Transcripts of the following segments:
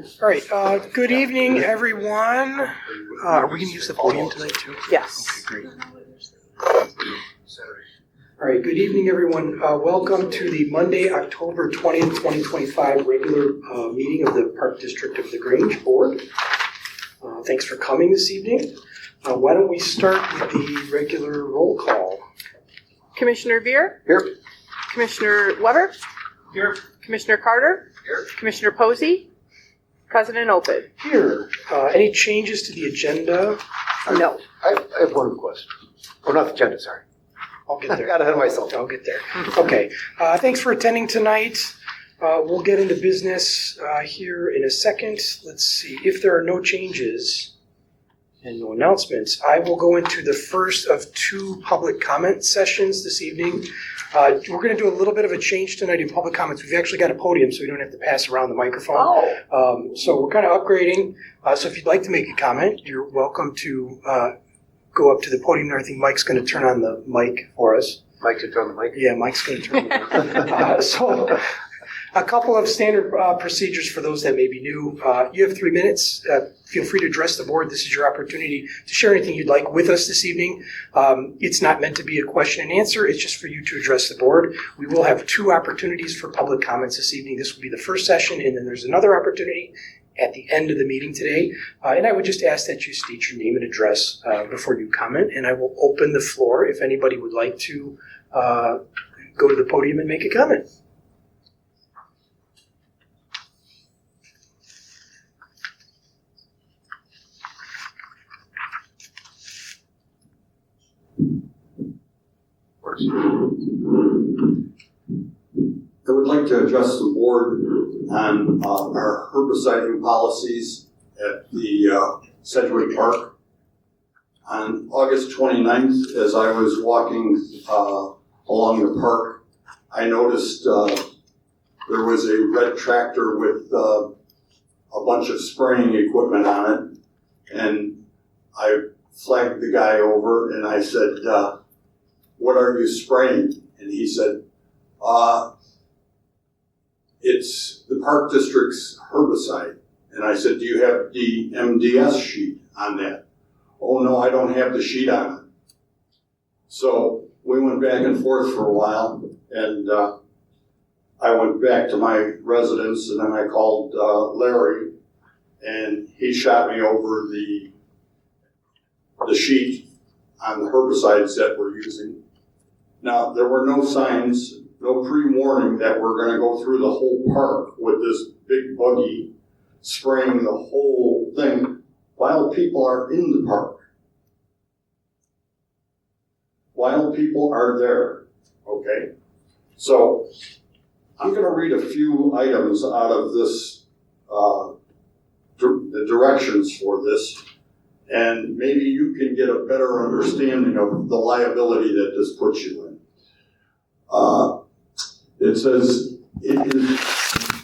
All right, good evening, everyone. Are we going to use the podium tonight, too? Yes. Okay, great. All right, good evening, everyone. Welcome to the Monday, October 20th, 2025 regular meeting of the Park District of the Grange Board. Thanks for coming this evening. Why don't we start with the regular roll call? Commissioner Veer? Here. Commissioner Weber? Here. Commissioner Carter? Here. Commissioner Posey? President Opid? Here. Any changes to the agenda? No. I have one request. Oh, not the agenda, sorry. I'll get I there. got ahead of myself. I'll get there. Okay. Thanks for attending tonight. We'll get into business here in a second. Let's see. If there are no changes and no announcements, I will go into the first of two public comment sessions this evening. We're going to do a little bit of a change tonight in public comments. We've actually got a podium, so we don't have to pass around the microphone. So we're kind of upgrading. So if you'd like to make a comment, you're welcome to go up to the podium there. I think Mike's going to turn on the mic for us. Mike should turn the mic. Yeah, Mike's going to turn it on. So a couple of standard procedures for those that may be new. You have 3 minutes. Feel free to address the board. This is your opportunity to share anything you'd like with us this evening. It's not meant to be a question and answer. It's just for you to address the board. We will have 2 opportunities for public comments this evening. This will be the first session, and then there's another opportunity at the end of the meeting today. And I would just ask that you state your name and address before you comment, and I will open the floor if anybody would like to go to the podium and make a comment. I would like to address the board on our herbiciding policies at the Sedgwick Park. On August 29th, as I was walking along the park, I noticed there was a red tractor with a bunch of spraying equipment on it, and I flagged the guy over and I said, "What are you spraying?" And he said, "It's the Park District's herbicide." And I said, "Do you have the MDS sheet on that?" "Oh no, I don't have the sheet on it." So we went back and forth for a while, and I went back to my residence, and then I called Larry, and he shot me over the sheet on the herbicides that we're using. Now, there were no signs, no pre-warning that we're going to go through the whole park with this big buggy spraying the whole thing while people are in the park. While people are there, okay? So, I'm going to read a few items out of this, the directions for this, and maybe you can get a better understanding of the liability that this puts you in. It says, "It is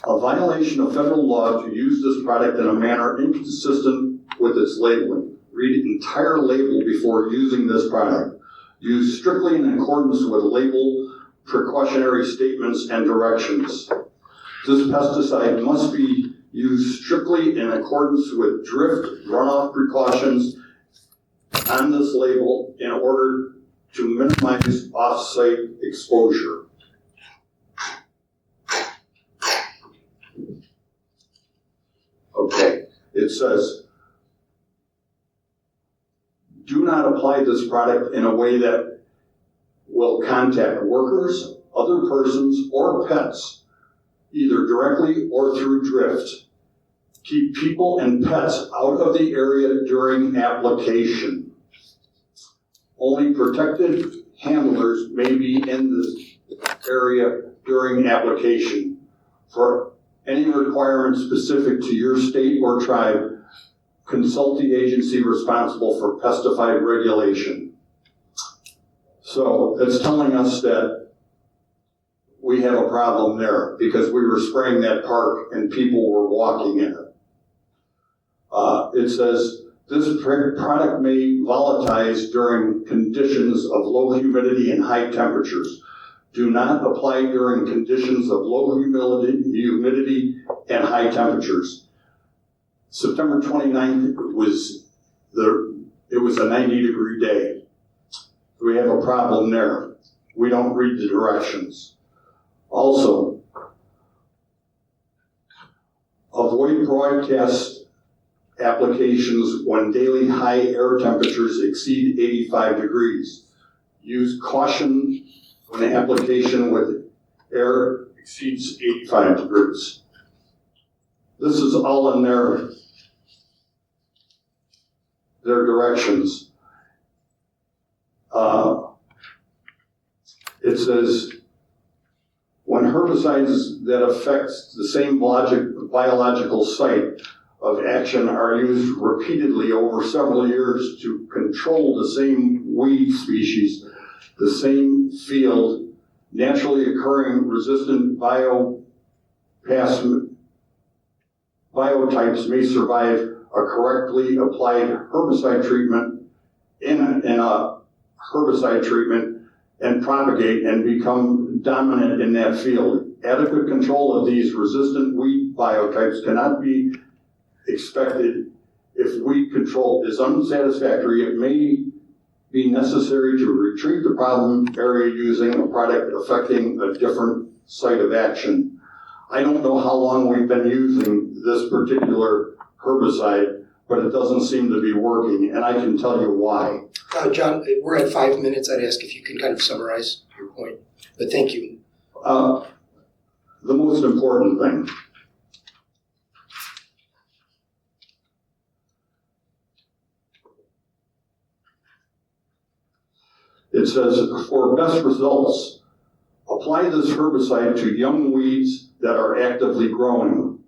a violation of federal law to use this product in a manner inconsistent with its labeling. Read the entire label before using this product. Use strictly in accordance with label, precautionary statements, and directions. This pesticide must be used strictly in accordance with drift runoff precautions on this label in order to minimize off-site exposure." Okay, it says, "Do not apply this product in a way that will contact workers, other persons, or pets, either directly or through drift. Keep people and pets out of the area during application. Only protected handlers may be in this area during application. For any requirements specific to your state or tribe, consult the agency responsible for pesticide regulation." So it's telling us that we have a problem there because we were spraying that park and people were walking in it. It says, "This product may volatilize during conditions of low humidity and high temperatures. Do not apply during conditions of low humidity and high temperatures. September 29th it was a 90-degree day. We have a problem there. We don't read the directions. Also, avoid broadcast applications when daily high air temperatures exceed 85 degrees. Use caution when the application with air exceeds 85 degrees. This is all in their directions. It says, when herbicides that affect the same biological site of action are used repeatedly over several years to control the same weed species, the same field, naturally occurring resistant biotypes may survive a correctly applied herbicide treatment in a herbicide treatment and propagate and become dominant in that field. Adequate control of these resistant weed biotypes cannot be expected if weed control is unsatisfactory. It may be necessary to retreat the problem area using a product affecting a different site of action. I don't know how long we've been using this particular herbicide, but it doesn't seem to be working, and I can tell you why. John, we're at 5 minutes. I'd ask if you can kind of summarize your point, but thank you. The most important thing. It says, for best results, apply this herbicide to young weeds that are actively growing.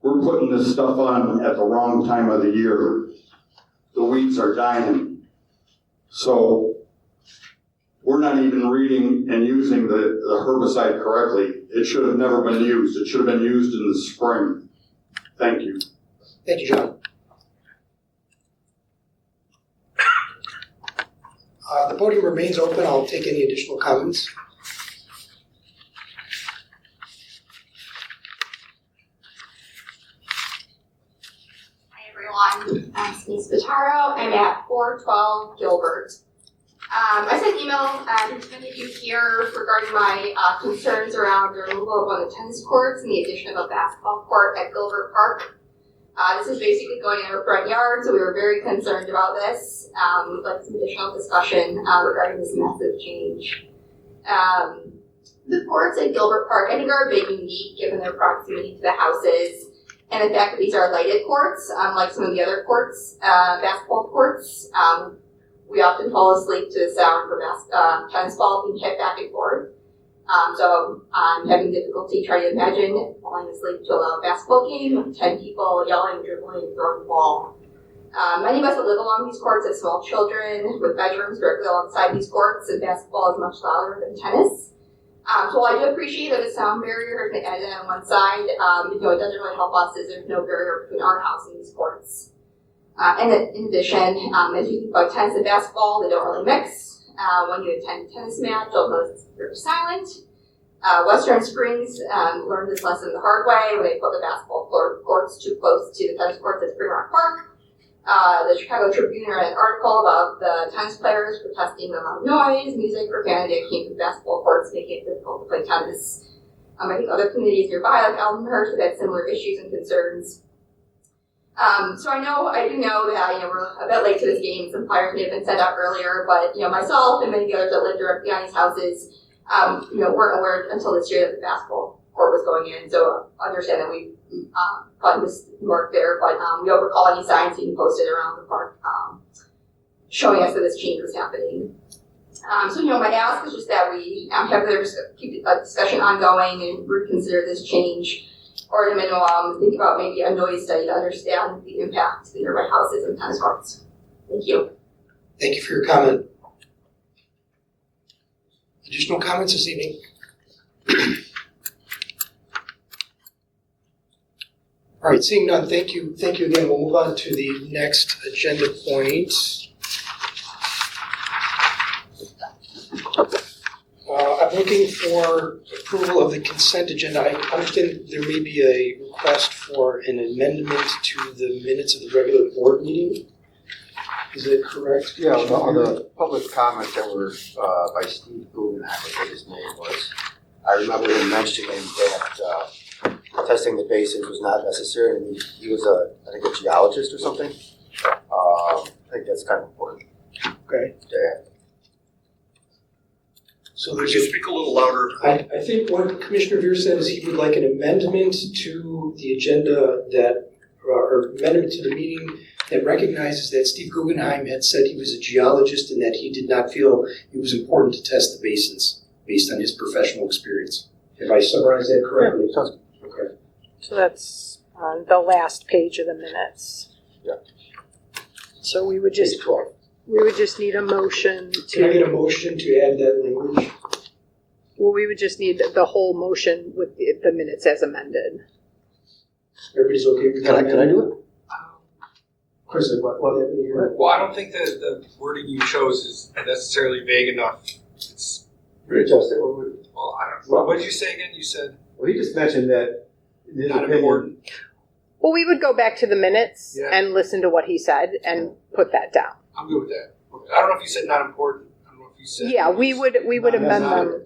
We're putting this stuff on at the wrong time of the year. The weeds are dying. So we're not even reading and using the herbicide correctly. It should have never been used. It should have been used in the spring. Thank you. Thank you, John. The podium remains open. I'll take any additional comments. I'm Denise Vitaro. I'm at 412 Gilbert. I sent an email to many of you here regarding my concerns around the removal of one of the tennis courts and the addition of a basketball court at Gilbert Park. This is basically going in our front yard, so we were very concerned about this. We'd like some additional discussion regarding this massive change. The courts at Gilbert Park, I think, are a bit unique given their proximity to the houses. And the fact that these are lighted courts, unlike some of the other courts, basketball courts, we often fall asleep to the sound from tennis ball being hit back and forth. So I'm having difficulty trying to imagine falling asleep to a basketball game with 10 people yelling, dribbling, and throwing the ball. Many of us that live along these courts have small children with bedrooms directly alongside these courts, and basketball is much louder than tennis. So while I do appreciate that a sound barrier has been added on one side, it doesn't really help us as there's no barrier between our house and these courts. And in addition, as you think about tennis and basketball, they don't really mix. When you attend a tennis match, you'll notice it's very silent. Western Springs learned this lesson the hard way when they put the basketball courts too close to the tennis courts at Spring Rock Park. The Chicago Tribune ran an article about the tennis players protesting the loud noise, music, profanity that came from basketball courts, making it difficult to play tennis. I think other communities nearby, like Allenhurst, have had similar issues and concerns. So I do know that we're a bit late to this game. Some flyers may have been set up earlier, but myself and many of the others that live directly on these houses, weren't aware until this year that the basketball court was going in. So I understand that we probably missed work there, but we don't recall any signs being posted around the park showing us that this change was happening. So my ask is just that we keep a discussion ongoing and reconsider this change, or at a minimum, think about maybe a noise study to understand the impact to the nearby houses and tennis courts. Thank you. Thank you for your comment. Additional comments this evening? All right, seeing none, thank you again. We'll move on to the next agenda point. looking for approval of the consent agenda. I understand there may be a request for an amendment to the minutes of the regular board meeting. Is that correct? Yeah, on the public comments that were by Steve Guggenheim, I think his name was. I remember him mentioning that testing the bases was not necessary, and he was I think a geologist or something. I think that's kind of important. Okay. Yeah. So Could there's you speak a little louder? I think what Commissioner Veer said is he would like an amendment to the agenda or amendment to the meeting that recognizes that Steve Guggenheim had said he was a geologist and that he did not feel it was important to test the basins based on his professional experience. Have I summarized that correctly? Yeah, sounds good. Okay. So that's on the last page of the minutes. Yeah. So we would Page 12. need a motion Can I get to, a motion to add that language? well, we would just need the whole motion with the minutes as amended. Everybody's okay with that? Can I do it? Chris, what happened here? Well, I don't think that the wording you chose is necessarily vague enough. It's, Readjust it. Well, well, I don't know. What did you say again? You said he just mentioned that in his not opinion, important. Well, we would go back to the minutes Yeah. and listen to what he said and put that down. I'm good with that. I don't know if you said not important. I don't know if you said. Yeah, we would amend not them.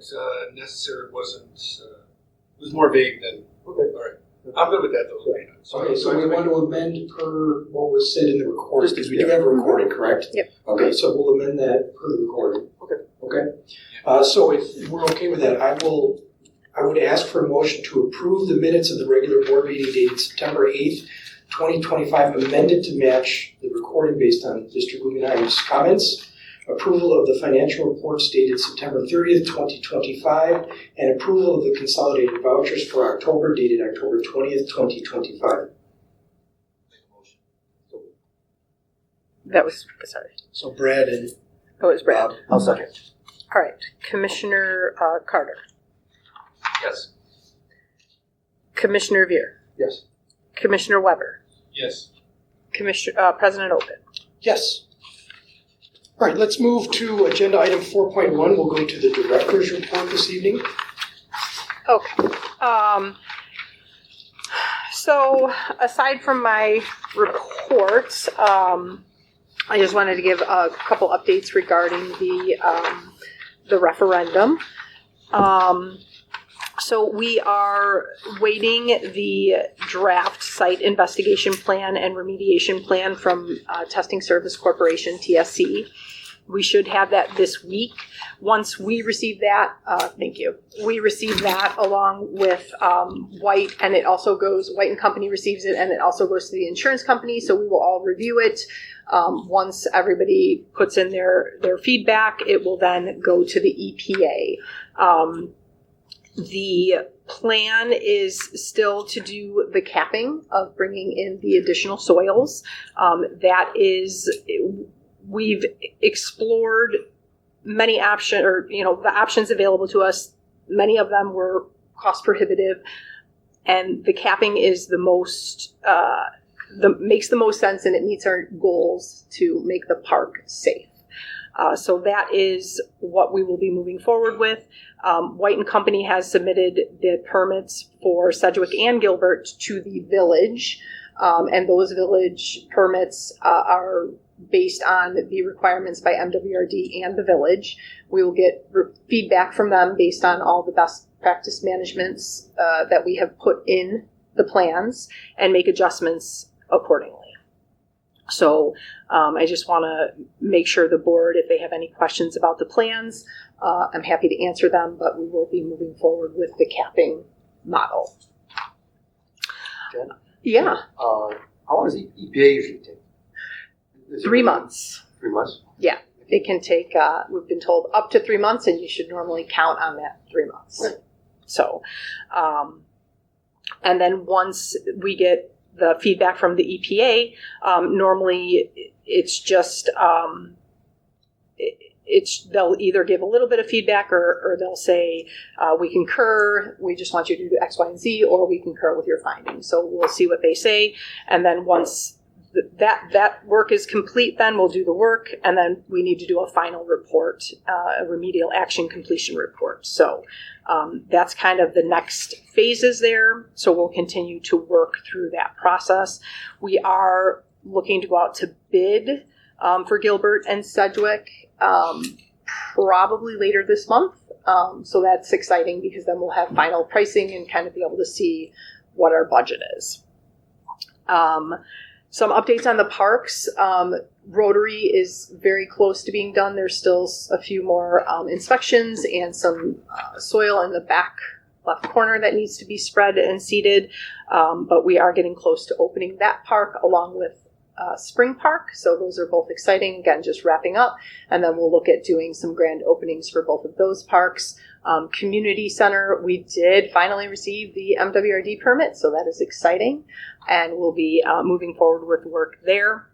necessary wasn't. It was more vague than. Okay. All right. I'm good with that though. Okay, so we want to amend per what was said in the recording, because we do have a recording, correct? Yep. Okay, so we'll amend that per the recording. Okay. Okay. So if we're okay with that, I would ask for a motion to approve the minutes of the regular board meeting dated September 8th, 2025, amended to match the recording based on Mr. Guggenheim's comments, approval of the financial reports dated September 30th, 2025, and approval of the consolidated vouchers for October dated October 20th, 2025. That was, sorry. So Brad and That was Brad. Bob. I'll second. All right. Commissioner Carter. Yes. Commissioner Veer. Yes. Commissioner Weber. Yes. Commissioner President Open. Yes. All right, let's move to agenda item 4.1. We'll go to the director's report this evening. Okay. So aside from my reports, I just wanted to give a couple updates regarding the referendum. So we are waiting the draft site investigation plan and remediation plan from Testing Service Corporation, TSC. We should have that this week. Once we receive that, thank you. We receive that along with White, and it also goes, White and Company receives it, and it also goes to the insurance company, so we will all review it. Once everybody puts in their feedback, it will then go to the EPA. The plan is still to do the capping of bringing in the additional soils. We've explored many options, or the options available to us. Many of them were cost prohibitive, and the capping is the most makes the most sense, and it meets our goals to make the park safe. So that is what we will be moving forward with. White and Company has submitted the permits for Sedgwick and Gilbert to the village, and those village permits are based on the requirements by MWRD and the village. We will get feedback from them based on all the best practice managements that we have put in the plans and make adjustments accordingly. So I just want to make sure the board, if they have any questions about the plans, I'm happy to answer them, but we will be moving forward with the capping model. Jen? Yeah, How long does the EPA usually take? 3 months. 3 months? Yeah, it can take, we've been told up to 3 months, and you should normally count on that 3 months. Right. So, and then once we get the feedback from the EPA, normally it's just, they'll either give a little bit of feedback or they'll say, we concur, we just want you to do X, Y, and Z, or we concur with your findings. So we'll see what they say. And then once that work is complete, then we'll do the work, and then we need to do a final report, a remedial action completion report. So that's kind of the next phases there. So we'll continue to work through that process. We are looking to go out to bid for Gilbert and Sedgwick probably later this month. So that's exciting because then we'll have final pricing and kind of be able to see what our budget is. Some updates on the parks. Rotary is very close to being done. There's still a few more inspections and some soil in the back left corner that needs to be spread and seeded. But we are getting close to opening that park along with Spring Park. So those are both exciting. Again, just wrapping up. And then we'll look at doing some grand openings for both of those parks. Community Center, we did finally receive the MWRD permit, so that is exciting. And we'll be moving forward with work there.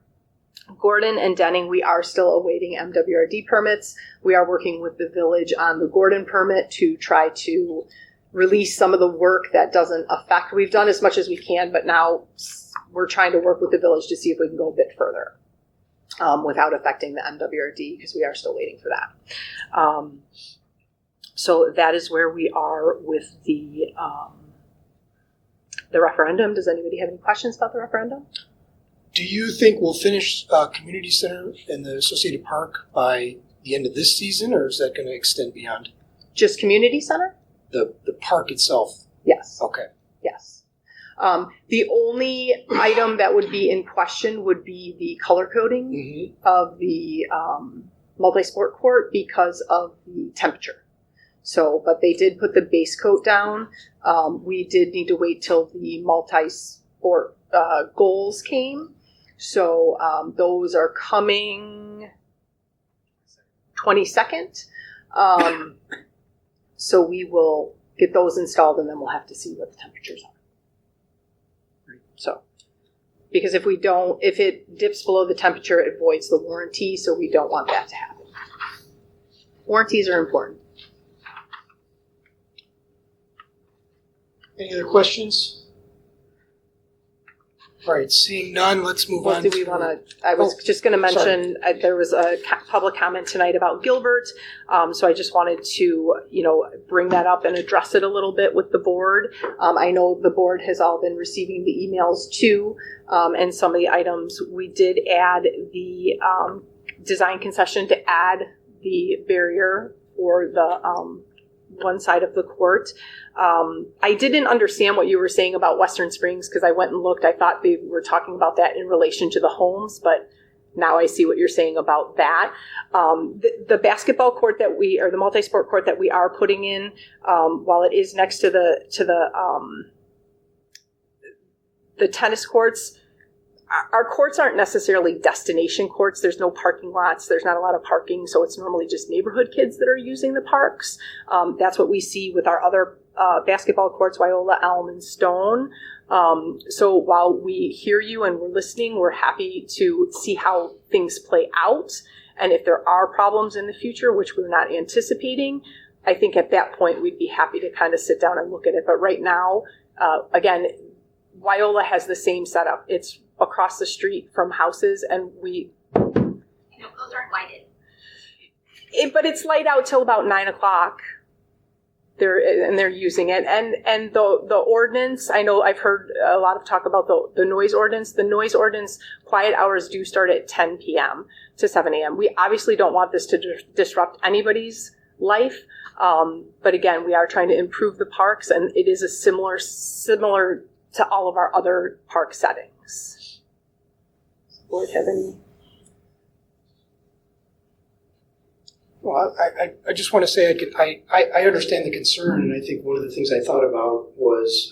Gordon and Denning, we are still awaiting MWRD permits. We are working with the village on the Gordon permit to try to release some of the work that doesn't affect. We've done as much as we can, but now we're trying to work with the village to see if we can go a bit further without affecting the MWRD, because we are still waiting for that. So that is where we are with the referendum. Does anybody have any questions about the referendum? Do you think we'll finish Community Center and the Associated Park by the end of this season, or is that going to extend beyond? Just Community Center? The park itself? Yes. Okay. Yes. The only item that would be in question would be the color coding of the multi-sport court because of the temperature. So, but they did put the base coat down. We did need to wait till the multi-sport goals came. So those are coming 22nd. So we will get those installed, and then we'll have to see what the temperatures are. So, because if it dips below the temperature, it voids the warranty, so we don't want that to happen. Warranties are important. Any other questions? All right, seeing none, let's move on. Do we want to? I was just going to mention there was a public comment tonight about Gilbert, so I just wanted to, bring that up and address it a little bit with the board. I know the board has all been receiving the emails too, and some of the items we did add the design concession to add the barrier for the one side of the court. I didn't understand what you were saying about Western Springs because I went and looked. I thought they were talking about that in relation to the homes, but now I see what you're saying about that. The basketball court or the multi-sport court that we are putting in, while it is next to the tennis courts, our courts aren't necessarily destination courts. There's no parking lots. There's not a lot of parking, so it's normally just neighborhood kids that are using the parks. That's what we see with our other basketball courts, Wyola, Elm, and Stone. So while we hear you and we're listening, we're happy to see how things play out. And if there are problems in the future, which we're not anticipating, I think at that point we'd be happy to kind of sit down and look at it. But right now, again, Wyola has the same setup. It's across the street from houses, and those aren't lighted. But it's light out till about 9 o'clock. They're using it, and the ordinance. I know I've heard a lot of talk about the noise ordinance. The noise ordinance quiet hours do start at 10 p.m. to 7 a.m. We obviously don't want this to disrupt anybody's life, but again, we are trying to improve the parks, and it is a similar to all of our other park settings. Board have any? Well, I just want to say I understand the concern, and I think one of the things I thought about was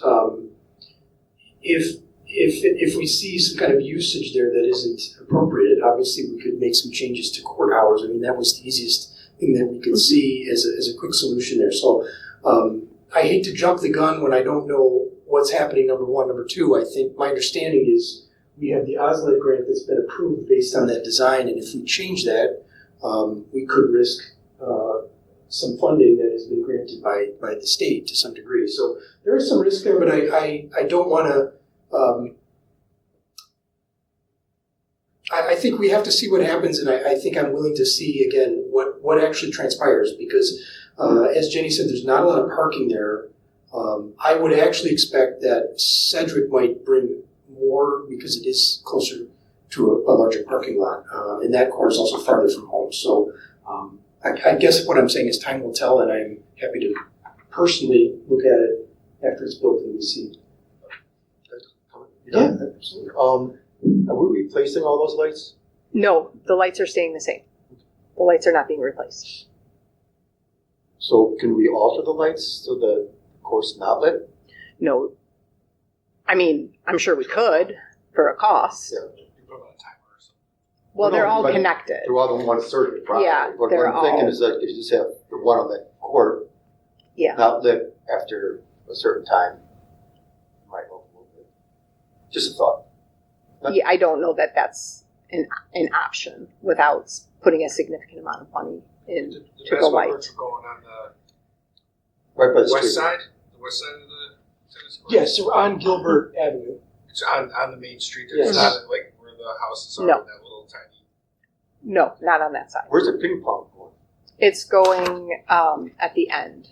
if we see some kind of usage there that isn't appropriate, obviously we could make some changes to court hours. I mean, that was the easiest thing that we could see as a quick solution there. So I hate to jump the gun when I don't know what's happening, number one. Number two, I think my understanding is we have the OSLAD grant that's been approved based on that design, and if we change that, we could risk some funding that has been granted by the state to some degree. So there is some risk there, but I don't want to think we have to see what happens, and I think I'm willing to see, again, what actually transpires, because as Jenny said, there's not a lot of parking there. I would actually expect that Sedgwick might bring more because it is closer to a larger parking lot, and that core is also farther from home. So I guess what I'm saying is time will tell, and I'm happy to personally look at it after it's built and we see. Yeah, absolutely. Are we replacing all those lights? No, the lights are staying the same. The lights are not being replaced. So can we alter the lights so the course not lit? No. I mean, I'm sure we could for a cost. Yeah. You put them on a timer or something. Well, they're all but connected. They're all in one circuit, probably. Yeah, What they're I'm thinking all- is that if you just have the one on that court Yeah. not lit after a certain time, it might help a little bit. Just a thought. Yeah, I don't know that that's an option without putting a significant amount of money in The to the basketball light. courts are going on the Right by the west street. side? The west side of the tennis court? Yes, so on Gilbert Avenue. It's on the main street. Yes. It's not like where the houses are No. in that little tiny. No, not on that side. Where's the ping pong going? It's going at the end,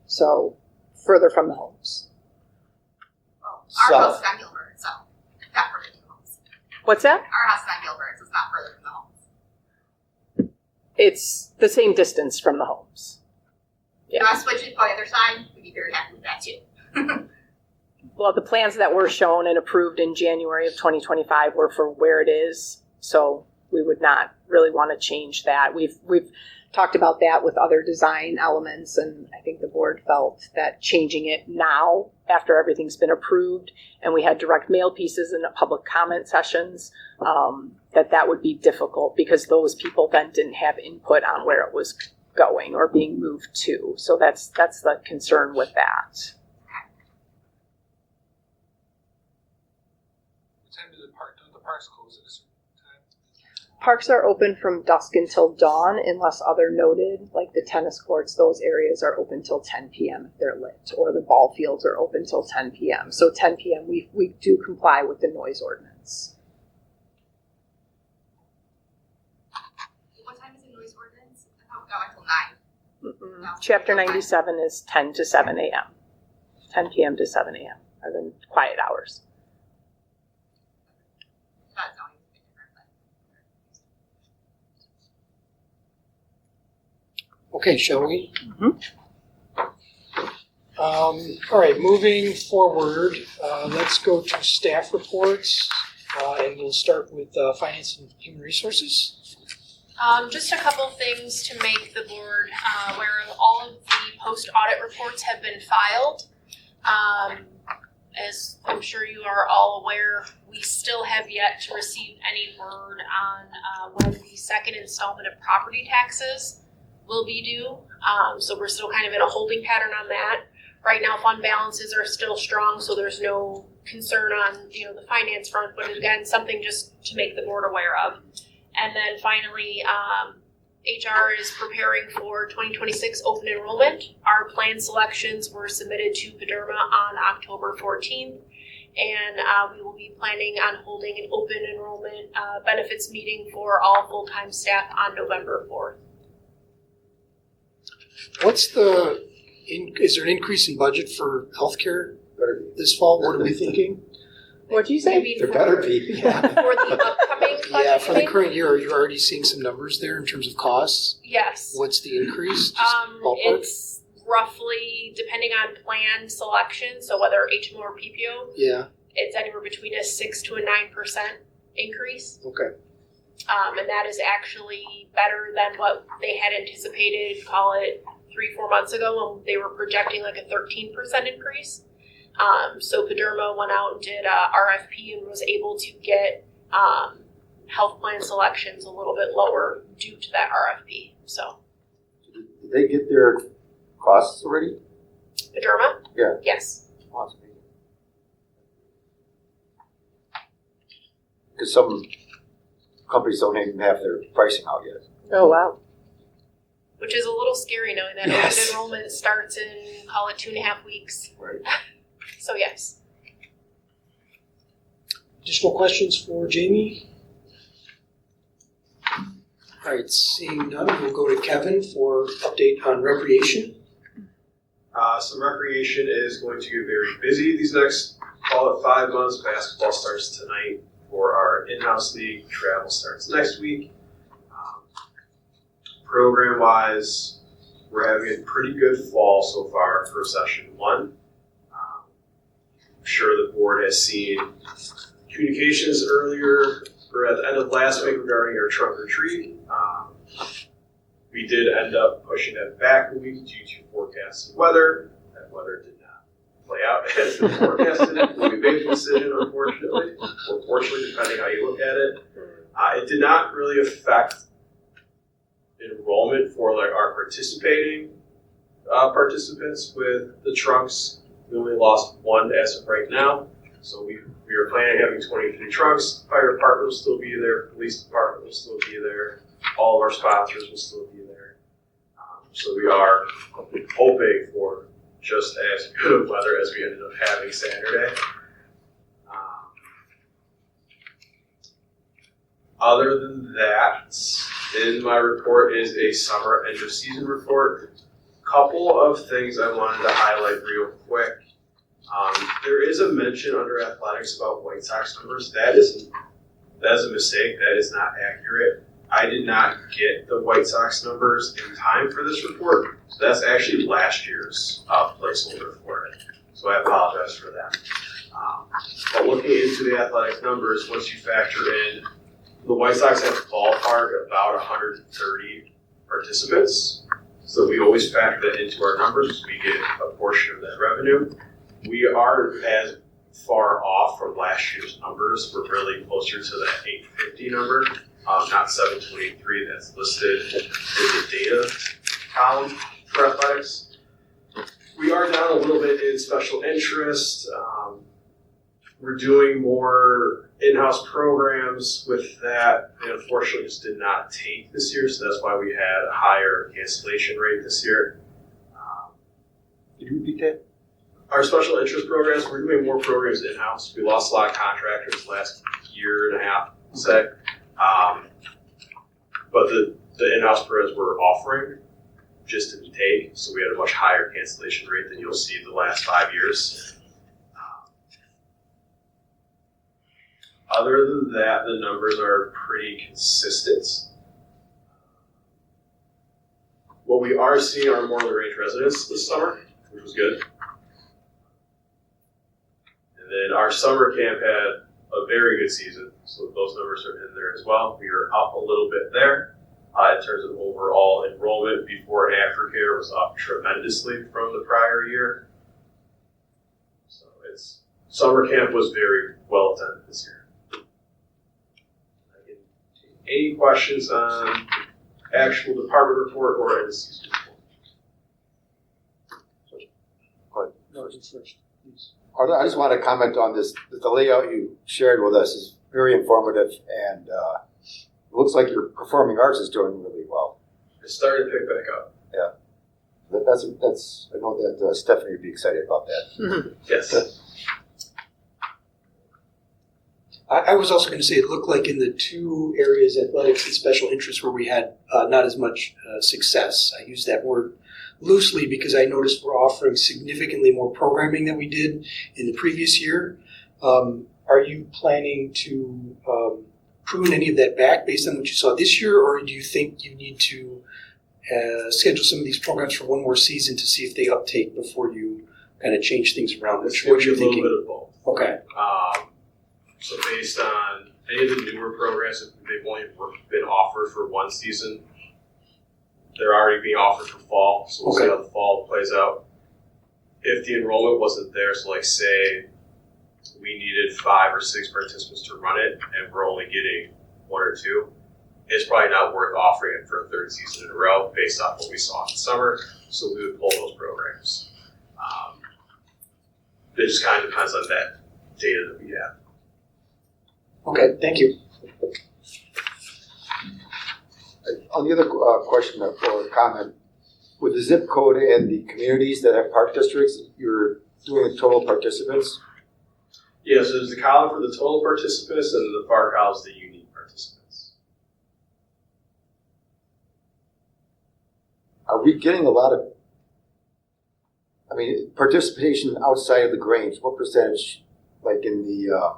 so further from the homes. Well, our South. house is on Gilbert, so not further from the homes. What's that? Our house is on Gilbert, so it's not further from the homes. It's the same distance from the homes. If you want to switch it to the other side, we'd be very happy with that too. Well, the plans that were shown and approved in January of 2025 were for where it is, so we would not really want to change that. We've talked about that with other design elements, and I think the board felt that changing it now, after everything's been approved, and we had direct mail pieces and public comment sessions, that would be difficult because those people then didn't have input on where it was going or being moved to. So that's the concern with that. What time do the parks close at a certain time? Parks are open from dusk until dawn unless other noted, like the tennis courts, those areas are open till 10 p.m. if they're lit, or the ball fields are open till 10 p.m. So 10 p.m. we do comply with the noise ordinance. What time is the noise ordinance? I thought we got until 9. No. Chapter 97 is 10 to 7 a.m. 10 p.m. to 7 a.m. are the quiet hours. That's not even different, but. Okay, shall we? Mhm. All right, moving forward, let's go to staff reports, and we'll start with Finance and Human Resources. Just a couple things to make the board aware of. All of the post-audit reports have been filed. As I'm sure you are all aware, we still have yet to receive any word on when the second installment of property taxes will be due. So we're still kind of in a holding pattern on that. Right now, fund balances are still strong, so there's no concern on the finance front. But again, something just to make the board aware of. And then finally, HR is preparing for 2026 open enrollment. Our plan selections were submitted to PDERMA on October 14th, and we will be planning on holding an open enrollment benefits meeting for all full-time staff on November 4th. Is there an increase in budget for healthcare this fall? What are we thinking? What'd you say? Maybe There for, better be. Yeah. for the upcoming budget Yeah, for the meeting? current year, are you already seeing some numbers there in terms of costs? Yes. What's the increase? Just ballpark? It's roughly, depending on plan selection, so whether HMO or PPO, Yeah, it's anywhere between a 6 to a 9% increase. okay. And that is actually better than what they had anticipated, call it 3-4 months ago, when they were projecting like a 13% increase. So PDERMA went out and did a RFP and was able to get health plan selections a little bit lower due to that RFP. So Did they get their costs already? PDERMA? Yeah. Yes. Because some companies don't even have their pricing out yet. Oh, wow. Which is a little scary knowing that Yes. open enrollment starts in, call it 2.5 weeks. Right. So yes. Additional questions for Jamie? All right, seeing none, we'll go to Kevin for update on recreation. So recreation is going to get very busy these next, call it 5 months. Basketball starts tonight for our in-house league. Travel starts next week. Program-wise, we're having a pretty good fall so far for session 1. I'm sure the board has seen communications earlier or at the end of last week regarding our trunk or treat. We did end up pushing that back a week due to forecasted weather. That weather did not play out as we forecasted it. We made the decision, unfortunately, or fortunately, depending how you look at it. It did not really affect enrollment for like our participating participants with the trunks. We only lost 1 as of right now. So we are planning on having 23 trunks. Fire department will still be there. Police department will still be there. All of our sponsors will still be there. So we are hoping for just as good of weather as we ended up having Saturday. Other than that, in my report is a summer end of season report. Couple of things I wanted to highlight real quick. There is a mention under athletics about White Sox numbers. That is a mistake. That is not accurate. I did not get the White Sox numbers in time for this report. So that's actually last year's placeholder for it. So I apologize for that. But looking into the athletic numbers, once you factor in, the White Sox have ballpark about 130 participants. So we always factor that into our numbers. We get a portion of that revenue. We are as far off from last year's numbers. We're really closer to that 850 number, not 723 that's listed in the data column for athletics. We are down a little bit in special interest. We're doing more in-house programs with that. And unfortunately, just did not take this year, so that's why we had a higher cancellation rate this year. Could you repeat that? Our special interest programs, we're doing more programs in-house. We lost a lot of contractors last year and a half, say. But the in-house programs we're offering just didn't take, so we had a much higher cancellation rate than you'll see the last 5 years. Other than that, the numbers are pretty consistent. What we are seeing are more of the Grange residents this summer, which was good. And then our summer camp had a very good season, so those numbers are in there as well. We are up a little bit there in terms of overall enrollment. Before and after care was up tremendously from the prior year. So summer camp was very well attended this year. Any questions on actual department report or end of season report? I just want to comment on this. The layout you shared with us is very informative, and it looks like your performing arts is doing really well. It started to pick back up. Yeah, that's. I know that Stephanie would be excited about that. Yes. I was also going to say it looked like in the 2 areas, athletics and special interest, where we had not as much success. I use that word loosely because I noticed we're offering significantly more programming than we did in the previous year. Are you planning to prune any of that back based on what you saw this year, or do you think you need to schedule some of these programs for one more season to see if they uptake before you kind of change things around? It's going to be a little bit of both. Okay. So based on any of the newer programs that they've only been offered for 1 season, they're already being offered for fall, so we'll see how the fall plays out. If the enrollment wasn't there, so like say we needed 5 or 6 participants to run it and we're only getting 1 or 2, it's probably not worth offering it for a 3rd season in a row based off what we saw in the summer, so we would pull those programs. It just kind of depends on that data that we have. Okay, thank you. On the other question or comment, with the zip code and the communities that have park districts, you're doing the total participants? Yeah, so there's the column for the total participants and the far column is the unique participants. Are we getting a lot of, I mean, participation outside of the Grange? What percentage, like in the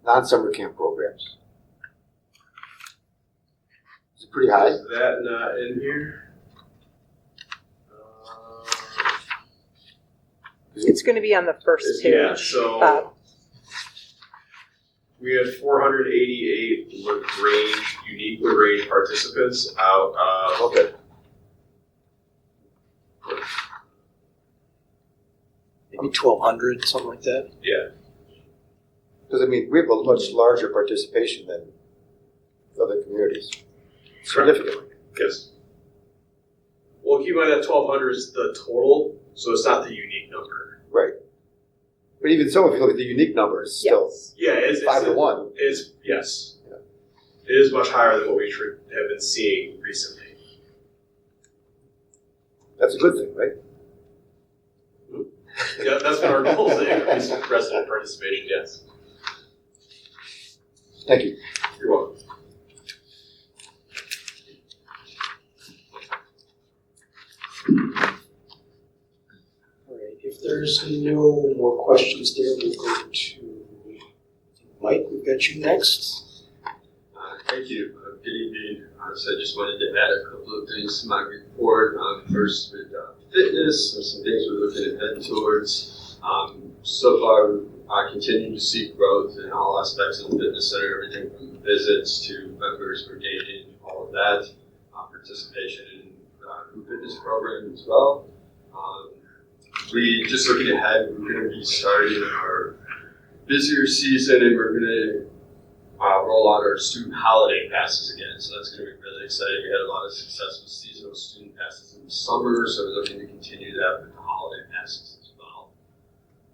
non-summer camp programs? Is it pretty high? Is that not in here? It's going to be on the first page. Yeah, so Bob. we had 488 Lagrange, unique Lagrange participants out of Okay. Maybe 1,200, something like that. yeah. Because, I mean, we have a much larger participation than other communities. Significantly. Yes. Well, keep in mind that 1,200 is the total, so it's not the unique number. Right. But even so, if you look at the unique number, it's still Yes. Yeah, it's 5 to 1. It's yes. Yeah. It is much higher than what we have been seeing recently. That's a good thing, right? Yeah, that's been our goal, to increase resident participation. Yes. Thank you. You're welcome. All right, if there's no more questions there, we'll go to Mike. We've got you next. Thank you. Good evening. So I just wanted to add a couple of things to my report. First, with fitness, some things we're looking ahead towards. So far, I continue to see growth in all aspects of the fitness center, everything from visits to members brigading, all of that. Participation in group fitness program as well. We just looking ahead, we're going to be starting our busier season, and we're going to roll out our student holiday passes again. So that's going to be really exciting. We had a lot of success with seasonal student passes in the summer, so we're looking to continue that with the holiday passes as well.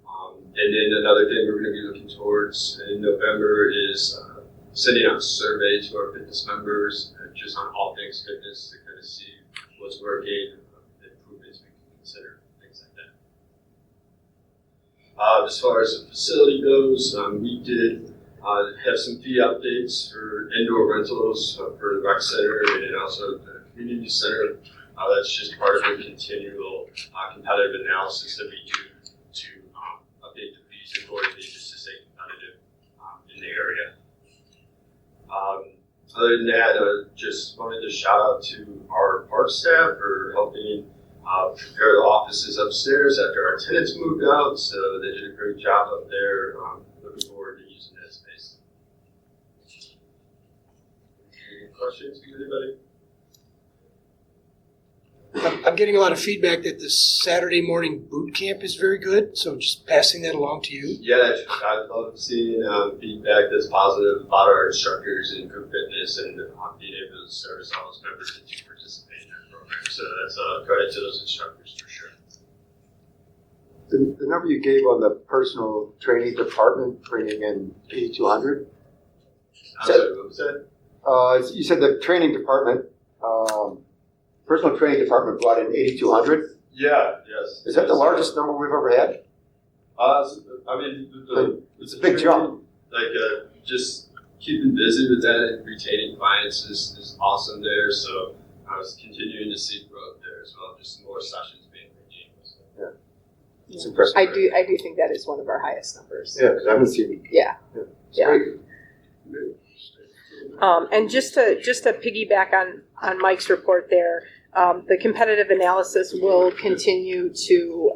And then another thing we're going to be looking towards in November is sending out a survey to our fitness members, just on all things fitness, to kind of see what's working, improvements we can consider, things like that. As far as the facility goes, we did have some fee updates for indoor rentals for the rec center and then also the community center. That's just part of the continual competitive analysis that we do to update the fees accordingly, just to stay competitive in the area. Other than that, just wanted to shout out to our park staff for helping prepare the offices upstairs after our tenants moved out. So they did a great job up there. Looking forward to using that space. Any questions from anybody? I'm getting a lot of feedback that the Saturday morning boot camp is very good, so just passing that along to you. Yeah, I love seeing feedback that's positive about our instructors in group fitness and being able to service all those members that do participate in that program. So that's a credit to those instructors for sure. The number you gave on the personal training department bringing in 8,200? I'm sorry, what was that? You said the training department, personal training department brought in 8,200? Yeah, yes. Is that the largest number we've ever had? I mean, It's a big jump. Like, just keeping busy with that and retaining clients is awesome there. So I was continuing to see growth there as well, just more sessions being redeemed. So. Yeah. It's impressive. I do think that is one of our highest numbers. Yeah, because I haven't seen it. Yeah. It's great. And just to piggyback on Mike's report there, the competitive analysis will continue to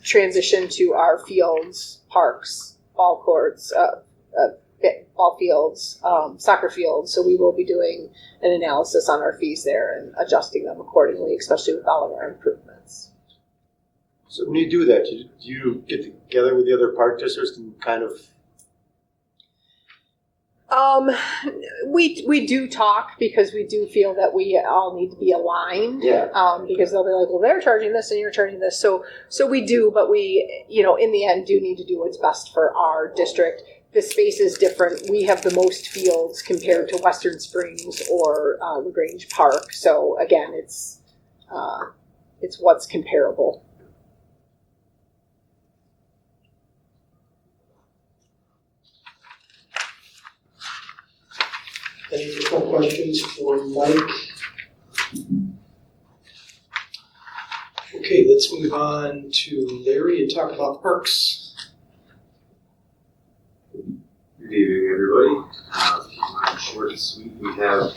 transition to our fields, parks, ball courts, ball fields, soccer fields. So we will be doing an analysis on our fees there and adjusting them accordingly, especially with all of our improvements. So when you do that, do you get together with the other park districts and kind of? We do talk because we do feel that we all need to be aligned. Yeah. Because they'll be like, well, they're charging this and you're charging this. So we do, but we, in the end, do need to do what's best for our district. The space is different. We have the most fields compared to Western Springs or Grange Park. So again, it's what's comparable. Any additional questions for Mike? let's move on to Larry and talk about parks. Good evening, everybody. Short and sweet, we have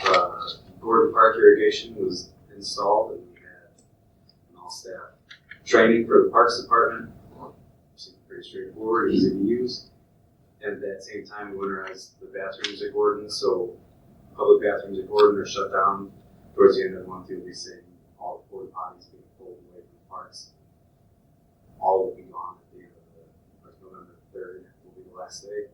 Gordon Park irrigation was installed, and we had an all-staff training for the Parks Department. Seemed pretty straightforward, easy to use. And at that same time, we winterized the bathrooms at Gordon, so public bathrooms at Gordon are shut down. Towards the end of the month, you'll be seeing all the porta potties being pulled away from the parks. All will be gone at the end of November 3rd will be the last day.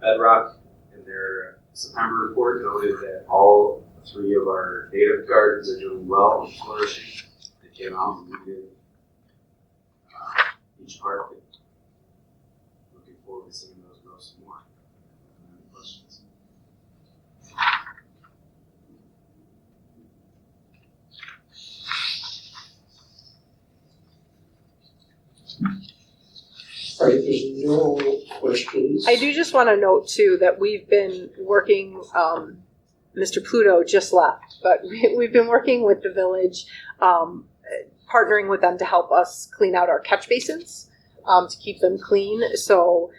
Bedrock, in their September report, noted that all 3 of our native gardens are doing well and flourishing. They came out and we did each park. Looking forward to seeing those grow some more. Any questions? All right, if there's no questions. I do just want to note too that we've been working. Mr. Pluto just left, but we've been working with the village, partnering with them to help us clean out our catch basins, to keep them clean. So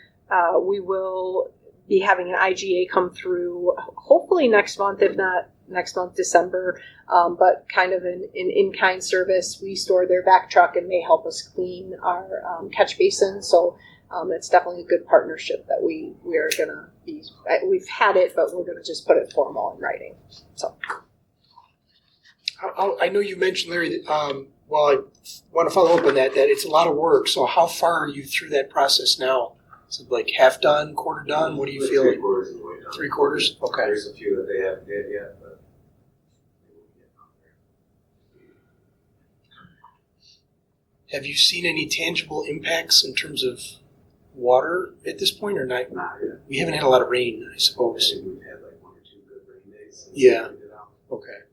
we will be having an IGA come through hopefully next month, if not next month, December, but kind of an in-kind service. We store their back truck and they help us clean our catch basin. So it's definitely a good partnership that we are going to be, we've had it, but we're going to just put it formal in writing. So I know you mentioned, Larry, that, well, I want to follow up on that it's a lot of work. So how far are you through that process now? Is it like half done, quarter done? What do you feel? 3/4 of the way done. 3/4? Okay. There's a few that they haven't did yet, but they will get on there. Have you seen any tangible impacts in terms of water at this point or not? Not yet. We haven't had a lot of rain, I I suppose. think we've had like 1 or 2 good rain days since Yeah. we did it out. Okay.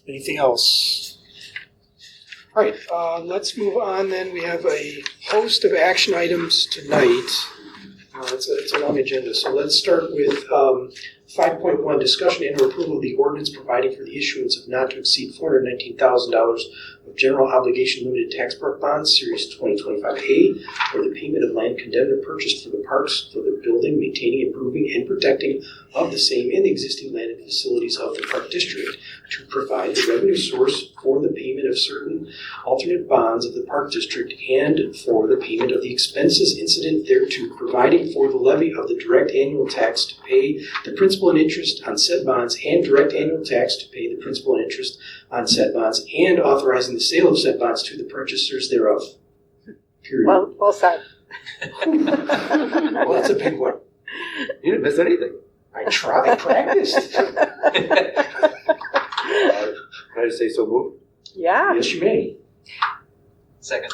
Anything else? All right, let's move on then. We have a host of action items tonight. It's a long agenda, so let's start with 5.1, discussion and or approval of the ordinance providing for the issuance of not to exceed $419,000 of general obligation limited tax park bonds, Series 2025A, for the payment of land condemned or purchased for the parks for the building, maintaining, improving, and protecting of the same and the existing land and facilities of the park district, to provide the revenue source for the payment of certain alternate bonds of the park district and for the payment of the expenses incident thereto, providing for the levy of the direct annual tax to pay the principal and interest on said bonds and direct annual tax to pay the principal and interest on said bonds, and authorizing the sale of said bonds to the purchasers thereof. Period. Well said. Well, that's a big one. You didn't miss anything. I practiced. Can I just say so moved? Yeah. Yes, you may. Second.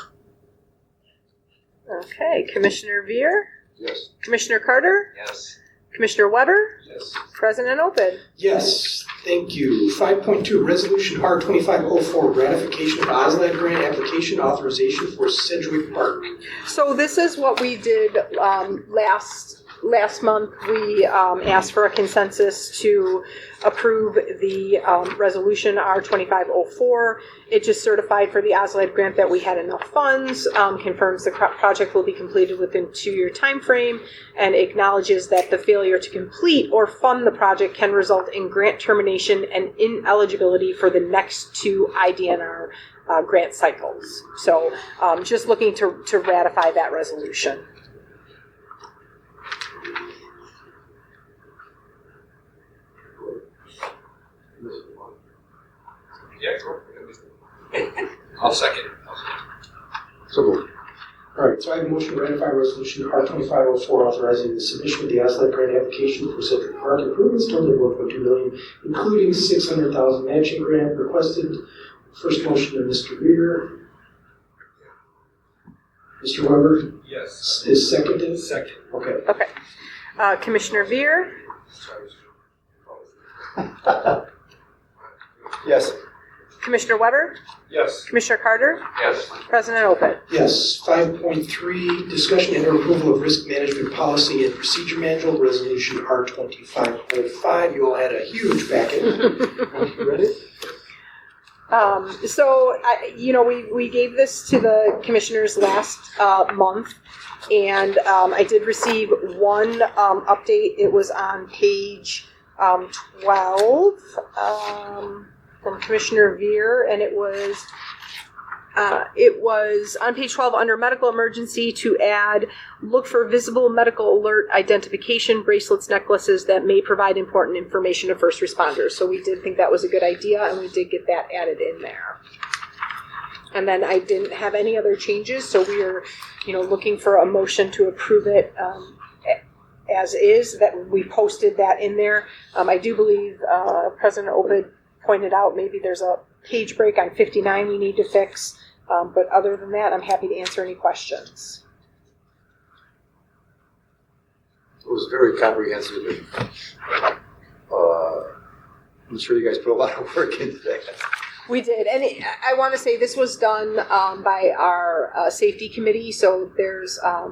Okay. Commissioner Veer, Yes. Commissioner Carter, Yes. Commissioner Weber, Yes. President Open. Yes, thank you. 5.2, Resolution R2504, ratification of OSLAD grant application authorization for Sedgwick Park. So this is what we did last month. We asked for a consensus to approve the resolution R2504. It just certified for the OSLAD grant that we had enough funds, confirms the project will be completed within 2-year time frame, and acknowledges that the failure to complete or fund the project can result in grant termination and ineligibility for the next 2 IDNR grant cycles. So just looking to ratify that resolution. I'll second. So moved. All right, so I have a motion to ratify resolution R2504 authorizing the submission of the OSLAD grant application for Sedgwick Park improvements totaling $1.2 million, including $600,000 matching grant requested. First motion of Mr. Reeder. Mr. Weber Yes. is seconded. Second. Okay. Okay. Commissioner Veer, Yes. Commissioner Weber, Yes. Commissioner Carter, Yes. President Opeth. Yes. 5.3, discussion and approval of risk management policy and procedure manual, resolution R2505. You all had a huge packet. You read it? We gave this to the commissioners last month, and I did receive one update. It was on page 12 from Commissioner Veer, and it was on page 12 under medical emergency to add, look for visible medical alert identification bracelets, necklaces that may provide important information to first responders. So we did think that was a good idea, and we did get that added in there. And then I didn't have any other changes, so we are, looking for a motion to approve it as is. That we posted that in there. I do believe President Opeth pointed out maybe there's a page break on 59 we need to fix. But other than that, I'm happy to answer any questions. It was very comprehensive. And, I'm sure you guys put a lot of work into that. We did, and I want to say this was done by our safety committee. So there's, I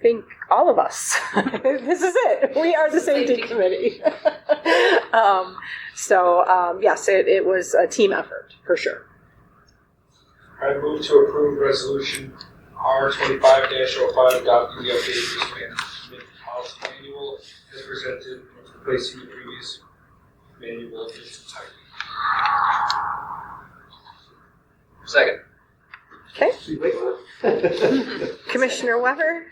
think, all of us. This is it. We are the safety committee. Yes, it was a team effort for sure. I move to approve resolution R25-05 adopting the updated risk management policy manual as presented, replacing the previous manual in its entirety. Second. Okay. Commissioner Weber,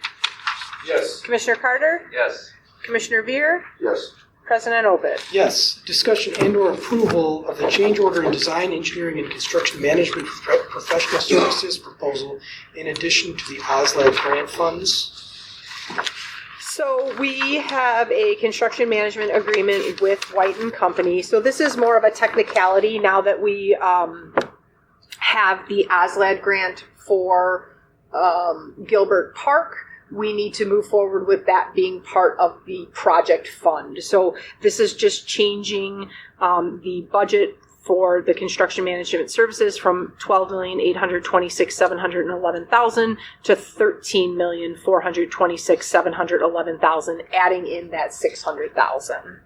Yes. Commissioner Carter, Yes. Commissioner Veer, Yes. President Opeth. Yes. Discussion and/or approval of the change order in design, engineering, and construction management professional services proposal in addition to the OSLAD grant funds. So we have a construction management agreement with White & Company. So this is more of a technicality now that we have the OSLAD grant for Gilbert Park. We need to move forward with that being part of the project fund. So this is just changing the budget for the construction management services from $12,826,711,000 to $13,426,711,000, adding in that $600,000.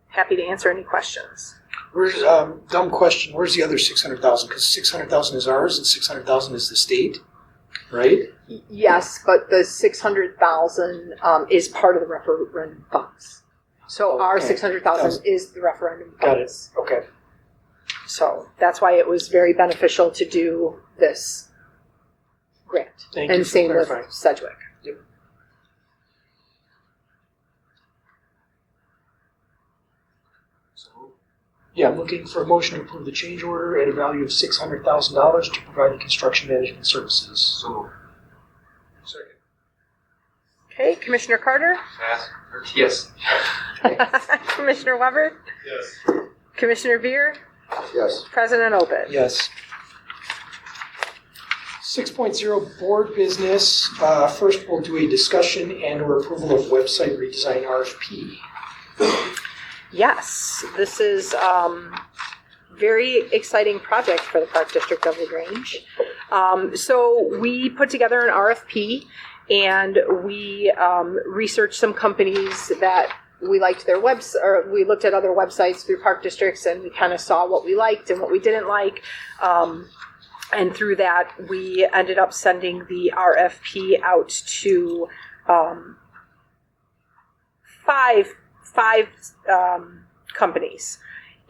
Happy to answer any questions. Where's dumb question? Where's the other 600,000? Because 600,000 is ours and 600,000 is the state, right? Yes, but the 600,000 is part of the referendum funds. So our 600,000 is the referendum funds. Got it. Okay. So that's why it was very beneficial to do this grant. Thank you and for same with clarifying. Sedgwick. Yep. Yeah, I'm looking for a motion to approve the change order at a value of $600,000 to provide the construction management services. So. Second. Okay, Commissioner Carter? Yes. Commissioner Weber? Yes. Commissioner Veer? Yes. President Opeth? Yes. 6.0 board business. First, we'll do a discussion and/or approval of website redesign RFP. Yes, this is very exciting project for the Park District of LaGrange. So we put together an RFP, and we researched some companies that we liked their or we looked at other websites through park districts, and we kind of saw what we liked and what we didn't like. And through that, we ended up sending the RFP out to five companies.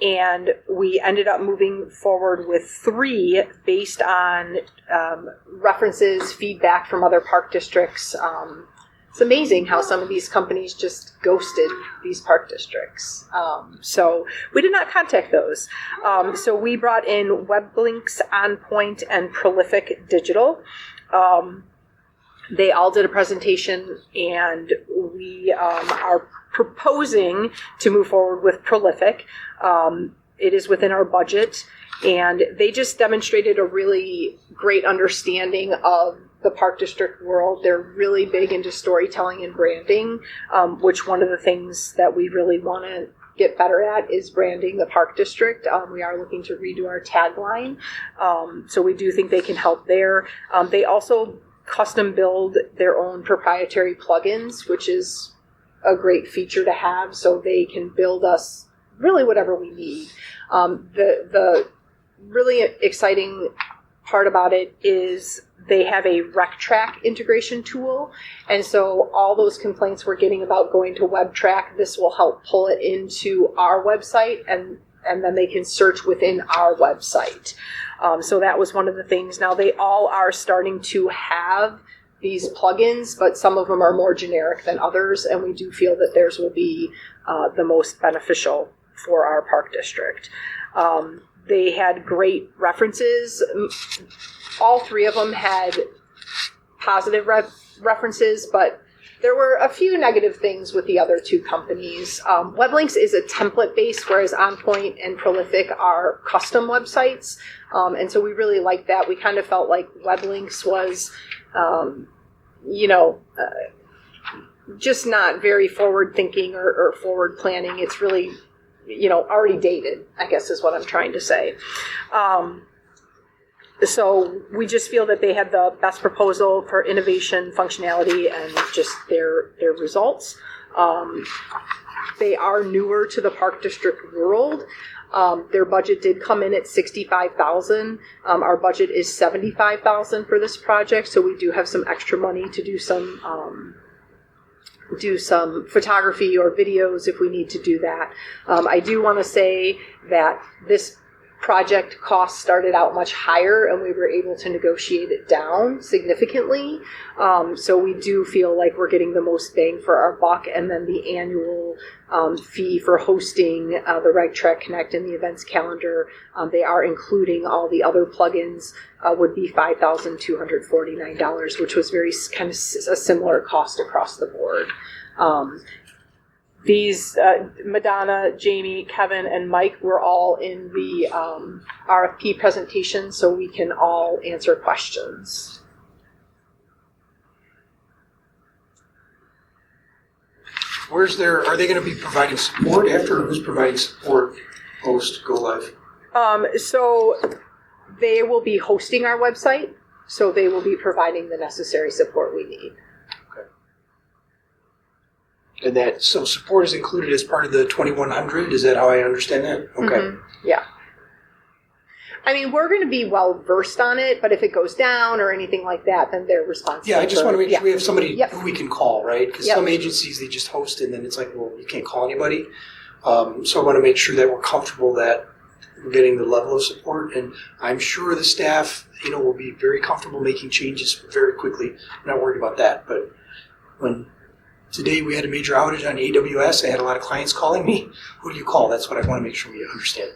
And we ended up moving forward with 3 based on references, feedback from other park districts. It's amazing how some of these companies just ghosted these park districts. So we did not contact those. So we brought in WebLinks, OnPoint, and Prolific Digital. They all did a presentation, and we are proposing to move forward with Prolific. it is within our budget, and they just demonstrated a really great understanding of the Park District world. They're really big into storytelling and branding, which one of the things that we really want to get better at is branding the Park District. We are looking to redo our tagline, so we do think they can help there. They also custom build their own proprietary plugins, which is a great feature to have, so they can build us really whatever we need. The really exciting part about it is they have a RecTrack integration tool, and so all those complaints we're getting about going to WebTrack, this will help pull it into our website, and then they can search within our website. So that was one of the things. Now, they all are starting to have these plugins, but some of them are more generic than others, and we do feel that theirs will be the most beneficial for our Park District. They had great references. All three of them had positive references, but there were a few negative things with the other two companies. WebLinks is a template base, whereas OnPoint and Prolific are custom websites. And so we really liked that. We kind of felt like WebLinks was, just not very forward thinking or forward planning. It's really, already dated, I guess is what I'm trying to say. So we just feel that they had the best proposal for innovation, functionality, and just their results. They are newer to the Park District world. Their budget did come in at $65,000. Our budget is $75,000 for this project, so we do have some extra money to do some photography or videos if we need to do that. I do want to say that this project cost started out much higher, and we were able to negotiate it down significantly. So we do feel like we're getting the most bang for our buck, and then the annual fee for hosting the RegTrack Connect and the events calendar, they are including all the other plugins, would be $5,249, which was very kind of a similar cost across the board. These, Madonna, Jamie, Kevin, and Mike were all in the RFP presentation, so we can all answer questions. Are they going to be providing support after, or who's providing support post go live? So they will be hosting our website, so they will be providing the necessary support we need. And so support is included as part of the 2100. Is that how I understand that? Okay. Mm-hmm. Yeah. I mean, we're going to be well versed on it, but if it goes down or anything like that, then they're responsible. Yeah, I just want to make sure we have somebody Yep. who we can call, right? Because Yep. some agencies, they just host and then it's like, well, you can't call anybody. So I want to make sure that we're comfortable that we're getting the level of support. And I'm sure the staff, will be very comfortable making changes very quickly. I'm not worried about that. But today we had a major outage on AWS. I had a lot of clients calling me. Who do you call? That's what I want to make sure we understand.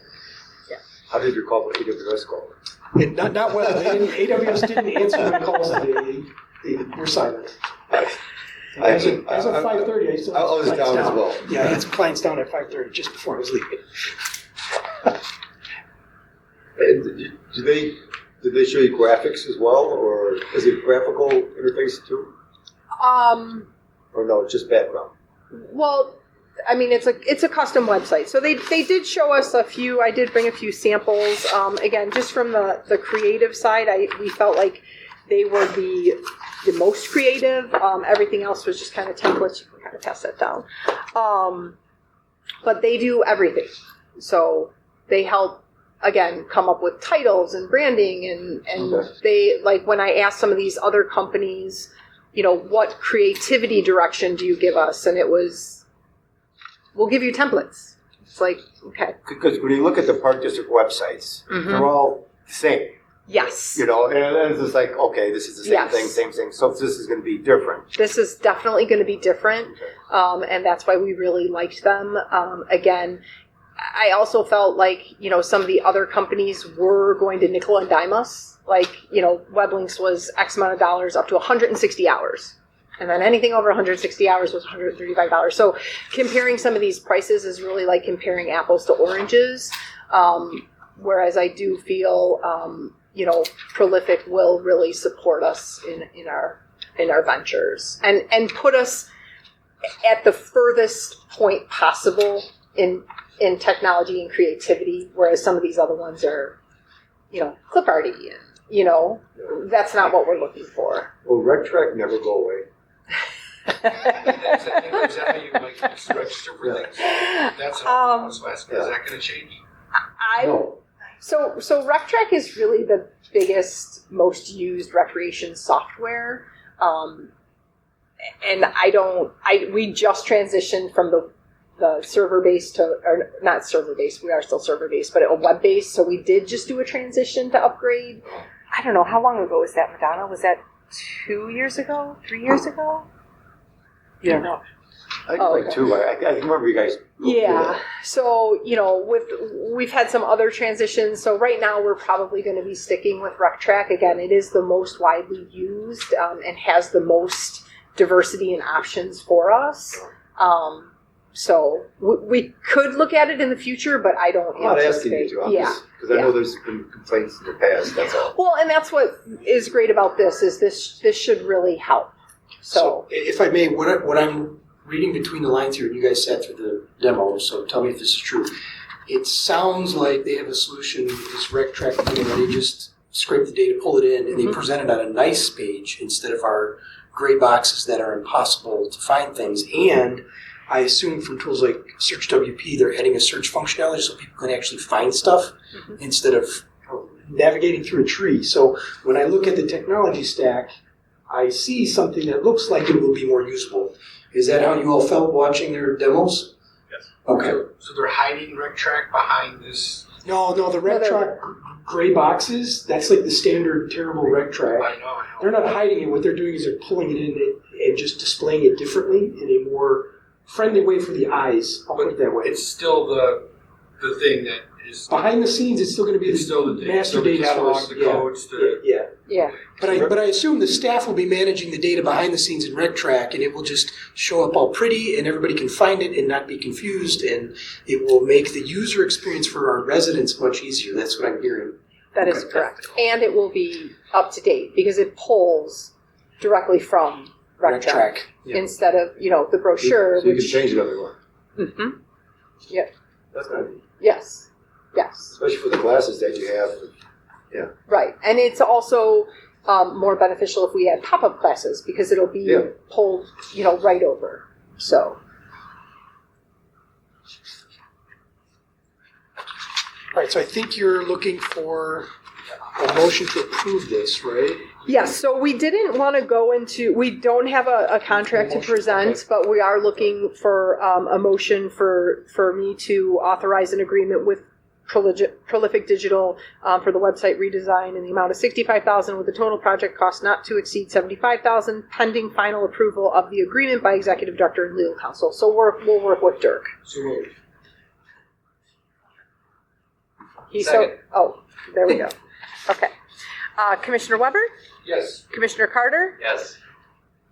Yeah. How did you call AWS call? And not whether AWS didn't answer the calls. They were silent. As of 5:30, I still had I was some clients down as well. Yeah, I had some clients down at 5:30 just before I was leaving. Did they show you graphics as well, or is it graphical interface too? Or no, it's just background? Well, I mean, it's a custom website. So they did show us a few. I did bring a few samples. Again, just from the creative side, we felt like they were the most creative. Everything else was just kind of templates. You can kind of pass that down. But they do everything. So they help, again, come up with titles and branding. And Okay. they, like, when I asked some of these other companies, what creativity direction do you give us? And it was, we'll give you templates. It's like, okay. Because when you look at the Park District websites, they're all the same. Yes. And it's just like, okay, this is the same Yes. thing, same thing. So this is going to be different. This is definitely going to be different. And that's why we really liked them. Again, I also felt like, some of the other companies were going to nickel and dime us. Like, WebLinks was X amount of dollars up to 160 hours. And then anything over 160 hours was $135. So comparing some of these prices is really like comparing apples to oranges. Whereas I do feel, Prolific will really support us in our ventures and put us at the furthest point possible in technology and creativity, whereas some of these other ones are, clip arty and, that's not what we're looking for. Will Rec Track never go away? Is that how you register for things? That's what I was asking. Is that going to change? No. So Rec Track is really the biggest, most used recreation software. And we just transitioned from the server-based or not server-based, we are still server-based, but a web-based, so we did just do a transition to upgrade. I don't know, how long ago was that, Madonna? Was that 2 years ago? 3 years ago? Yeah. No. I think like 2. I remember you guys. Yeah. So, we've had some other transitions. So right now we're probably going to be sticking with RecTrack. Again, it is the most widely used and has the most diversity and options for us. So we could look at it in the future, but I don't I'm not asking you to. Because I know there's been complaints in the past. That's all. Well, and that's what is great about this is this should really help. So if I may, what I'm reading between the lines here, and you guys sat through the demo, so tell me if this is true. It sounds like they have a solution with this RecTrack thing where they just scrape the data, pull it in, and they present it on a nice page instead of our gray boxes that are impossible to find things. And I assume from tools like Search WP, they're adding a search functionality so people can actually find stuff instead of navigating through a tree. So when I look at the technology stack, I see something that looks like it will be more usable. Is that how you all felt watching their demos? Yes. Okay. So they're hiding RecTrack behind this. No, the RecTrack gray boxes, that's like the standard terrible RecTrack. I know. They're not hiding it. What they're doing is they're pulling it in and just displaying it differently in a more friendly way for the eyes. I'll put it that way. It's still the thing that is behind the scenes. It's still going to be the master data source. The codes, yeah. But I assume the staff will be managing the data behind the scenes in RecTrack, and it will just show up all pretty, and everybody can find it and not be confused, and it will make the user experience for our residents much easier. That's what I'm hearing. That is correct. And it will be up to date because it pulls directly from RecTrack instead of, the brochure. So you can change it everywhere. Mm-hmm. Yep. That's good. Yes. Especially for the classes that you have. Yeah. Right. And it's also more beneficial if we had pop-up classes because it'll be pulled, right over. So. All right, so I think you're looking for a motion to approve this, right? Yes, so we didn't want to go into, we don't have a contract to present, but we are looking for a motion for me to authorize an agreement with Prolific Digital for the website redesign in the amount of $65,000 with the total project cost not to exceed $75,000 pending final approval of the agreement by Executive Director and Legal Counsel. So we'll work with Dirk. So there we go. Okay. Commissioner Weber? yes. Commissioner Carter? Yes.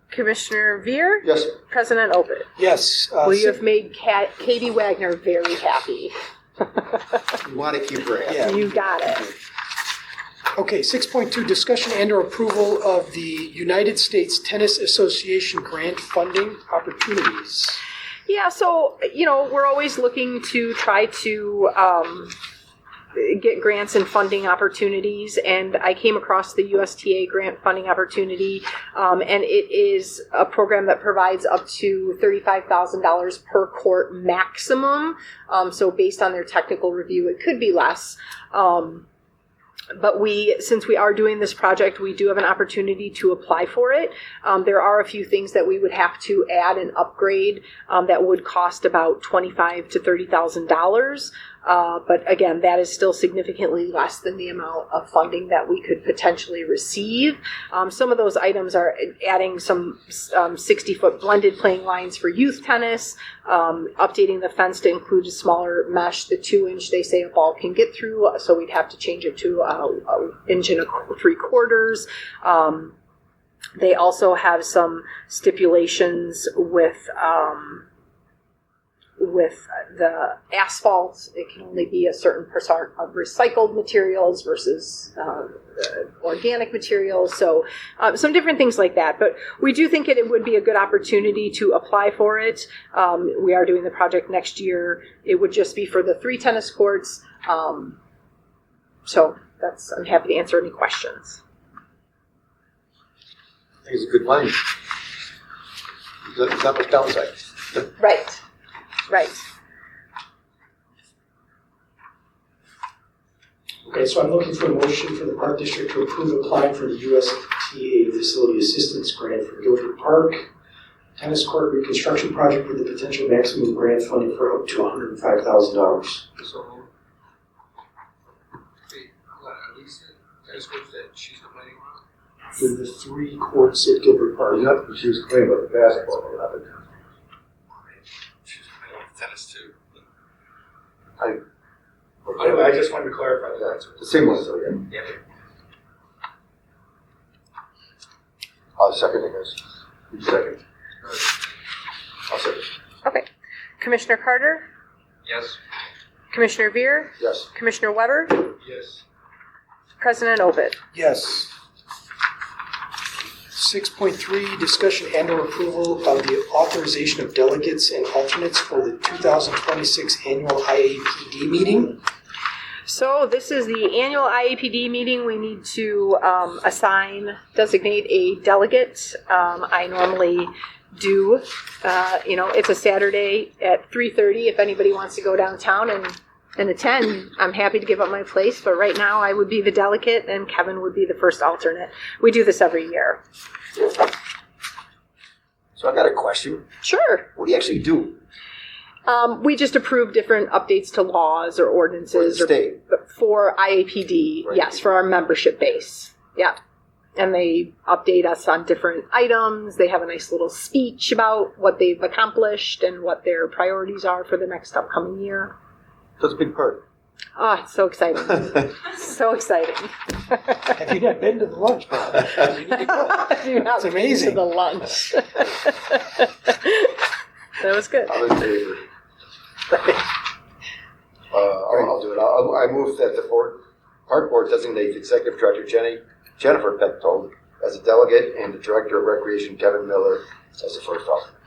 Commissioner Veer? Yes. President Opit? Yes. Well, you have made Katie Wagner very happy. You want to keep her happy. Yeah. You got it. Okay, 6.2, discussion and or approval of the United States Tennis Association grant funding opportunities. Yeah, so, we're always looking to try to get grants and funding opportunities, and I came across the USTA grant funding opportunity, and it is a program that provides up to $35,000 per court maximum, so based on their technical review, it could be less. But since we are doing this project, we do have an opportunity to apply for it. There are a few things that we would have to add and upgrade that would cost about $25,000 to $30,000. But again, that is still significantly less than the amount of funding that we could potentially receive. Some of those items are adding some 60-foot blended playing lines for youth tennis, updating the fence to include a smaller mesh, the 2-inch they say a ball can get through, so we'd have to change it to an inch and 3/4. They also have some stipulations with with the asphalt, it can only be a certain percent of recycled materials versus organic materials. So some different things like that. But we do think it would be a good opportunity to apply for it. We are doing the project next year. It would just be for the 3 tennis courts. So I'm happy to answer any questions. I think it's a good plan. There's not much downside. Right. Okay, so I'm looking for a motion for the Park District to approve applying for the USTA Facility Assistance Grant for Gilbert Park Tennis Court Reconstruction Project with the potential maximum grant funding for up to $105,000. So, wait, hold on, at least tennis courts that she's complaining about? For the 3 courts at Gilbert Park. She was complaining about the basketball. She's complaining about tennis too. I, Anyway, I just wanted to clarify that. the same one, so yeah. Yeah. I'll second it, guys. You second. I'll second. Okay. Commissioner Carter, Yes. Commissioner Veer, Yes. Commissioner Weber, Yes. President Ovid. Yes. 6.3, discussion and/or approval of the authorization of delegates and alternates for the 2026 annual IAPD meeting. So this is the annual IAPD meeting. We need to designate a delegate. I normally do. It's a Saturday at 3:30. If anybody wants to go downtown and attend, I'm happy to give up my place. But right now, I would be the delegate, and Kevin would be the first alternate. We do this every year. So I got a question. Sure. What do you actually do? We just approve different updates to laws or ordinances For the state? for IAPD. Right. Yes, for our membership base. Yeah. And they update us on different items. They have a nice little speech about what they've accomplished and what their priorities are for the next upcoming year. That's a big part. Oh, it's so exciting. So exciting. Have you not been to the lunch, Bob? You need to go. It's amazing. To the lunch. That was good. I'm in favor. I'll do it. I move that the Park Board designate Executive Director Jennifer Petzold as a delegate and the Director of Recreation Kevin Miller as the first alternate.